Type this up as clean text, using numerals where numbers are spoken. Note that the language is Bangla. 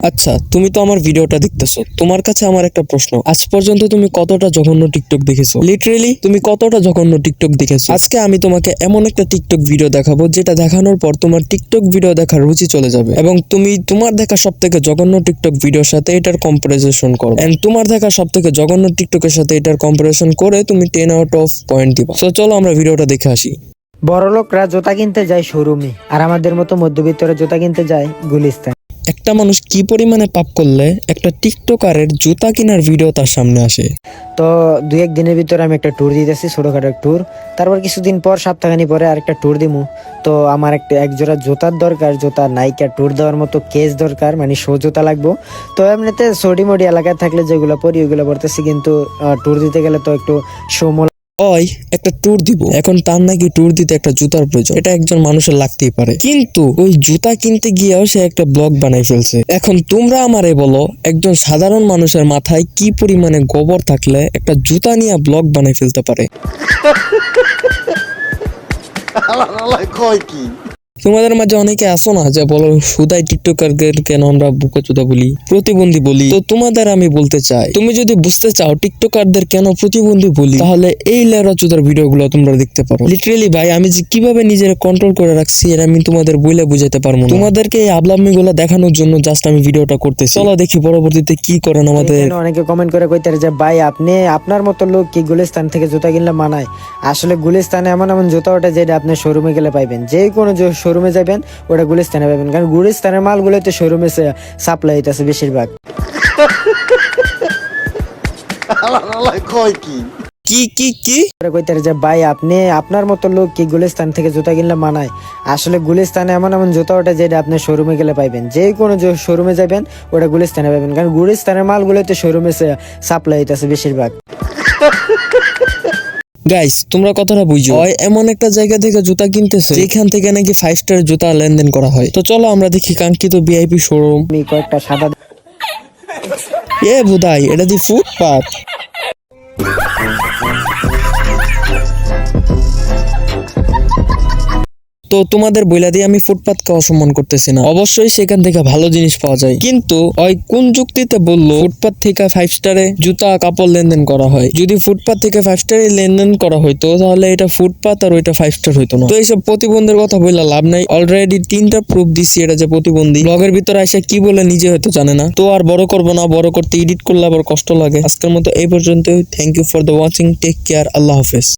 আচ্ছা, তুমি তো আমার ভিডিওটা দেখতেছো, তোমার কাছে আমার একটা প্রশ্ন, আজ পর্যন্ত তুমি কতটা জঘন্য টিকটক দেখেছো? লিটারেলি তুমি কতটা জঘন্য টিকটক দেখেছো? আজকে আমি তোমাকে এমন একটা টিকটক ভিডিও দেখাবো যেটা দেখানোর পর তোমার টিকটক ভিডিও দেখার রুচি চলে যাবে এবং তুমি তোমার দেখা সব থেকে জঘন্য টিকটক ভিডিওর সাথে এটার কম্পারিজন করো এন্ড তোমার দেখা সব থেকে জঘন্য টিকটকের সাথে এটার কম্পারিজন করে তুমি 10 আউট অফ পয়েন্ট দিবা। তো চলো আমরা ভিডিওটা দেখে আসি। বড়লোকরা জুতা কিনতে যায় শোরুমে, আর আমাদের মতো মধ্যবিত্তরা জুতা কিনতে যায় গুলিস্তান। একটা মানুষ কি পরিমাণে পাপ করলে একটা টিকটকারের জুতা কেনার ভিডিও তার সামনে আসে? তো দুই এক দিনের ভিতরে আমি একটা ট্যুর দিতেছি, ছোটখাটো ট্যুর। তারপর কিছুদিন পর, সপ্তাহখানি পরে আরেকটা ট্যুর দিমু। তো আমার একটা একজোড়া জুতার দরকার, জুতা নাইকা ট্যুর দেওয়ার মতো কেস দরকার, মানে শো জুতা লাগবো। তো এমনিতে সডি মডি এলাকায় থাকলে যেগুলো পরি ওইগুলো পড়তেছি, কিন্তু ট্যুর দিতে গেলে তো একটু শো ওই একটা ট্যুর দিব, এখন তার নাকি ট্যুর দিতে একটা জুতার প্রয়োজন, এটা একজন মানুষের লাগতেই পারে, কিন্তু ওই জুতা কিনতে গিয়েও সে একটা ব্লগ বানাই ফেলছে। এখন তোমরা আমারে বলো, একজন সাধারণ মানুষের মাথায় কি পরিমাণে গোবর থাকলে একটা জুতা নিয়ে ব্লগ বানাই ফেলতে পারে? তোমাদের মাঝে অনেকে আসো না যে বলো সুদাই টিকটকারদের কেন আমরা বোকাচোদা বলি, প্রতিবন্ধী বলি। তো তোমাদের আমি বলতে চাই, তুমি যদি বুঝতে চাও টিকটকারদের কেন প্রতিবন্ধী বলি, তাহলে এই লেরাচোদার ভিডিওগুলো তোমরা দেখতে পারো। লিটারেলি ভাই, আমি যে কিভাবে নিজের কন্ট্রোল করে রাখছি এর আমি তোমাদের বইলে বুঝাতে পারবো না। তোমাদেরকে এই আবলামি গুলো দেখানোর জন্য জাস্ট আমি ভিডিওটা করতেছি। চলো দেখি পরবর্তীতে কি করেন আমাদের। অনেকে কমেন্ট করে কইতে যে ভাই আপনি আপনার মতো লোক কি গুলিস্তান থেকে জুতা কিনলে মানায়? আসলে গুলিস্তানে এমন এমন জুতা ওঠে যেটা আপনি শোরুমে গেলে পাইবেন, যে কোনো শোরুমে যাবেন ওটা গুলিস্তানে পাইবেন, কারণ গুলিস্তানের মালগুলো তো শোরুমে সাপ্লাই হইতেছে বেশিরভাগ। কি কি কি কইতে যে ভাই আপনি আপনার মতো লোক কি গুলিস্তান থেকে জুতা কিনলে মানায়? আসলে গুলিস্তানে এমন এমন জুতা ওঠে যেটা আপনি শোরুমে গেলে পাইবেন, যে কোনো শোরুমে যাবেন ওটা গুলিস্তানে পাইবেন, কারণ গুলিস্তানের মালগুলো তো শোরুমে সাপ্লাই হইতেছে বেশিরভাগ। গাইস, তোমরা কথাটা বুঝো, এমন একটা জায়গা থেকে জুতা কিনতেছে যেখান থেকে নাকি 5 স্টার জুতা লেনদেন করা হয়। তো চলো আমরা দেখি কাঙ্ক্ষিত ভিআইপি শোরুম। আমি কয়েকটা সাদা বুধাই এটা দি ফুটপাথ। তো তোমাদের বইলা দিয়ে আমি ফুটপাথকে অসম্মান করতেছি না, অবশ্যই সেখান থেকে ভালো জিনিস পাওয়া যায়, কিন্তু ওই কোন যুক্তিতে বললো ফুটপাথ থেকে 5 স্টারে জুতা কাপড় লেনদেন করা হয়? যদি ফুটপাথ থেকে 5 স্টারে লেনদেন করা হইতো তাহলে এটা ফুটপাথ আর ওইটা 5 স্টার হইতো না। তো এইসব প্রতিবন্ধের কথা বললে লাভ নাই, অলরেডি 3টা প্রুফ দিচ্ছি এটা যে প্রতিবন্ধী। ব্লগের ভিতরে আইসা কি বলে নিজে হয়তো জানে না। তো আর বড় করবো না, বড় করতে এডিট করলে আবার কষ্ট লাগে। আজকের মতো এই পর্যন্ত। Thank you for the watching, take care, আল্লাহ হাফেজ।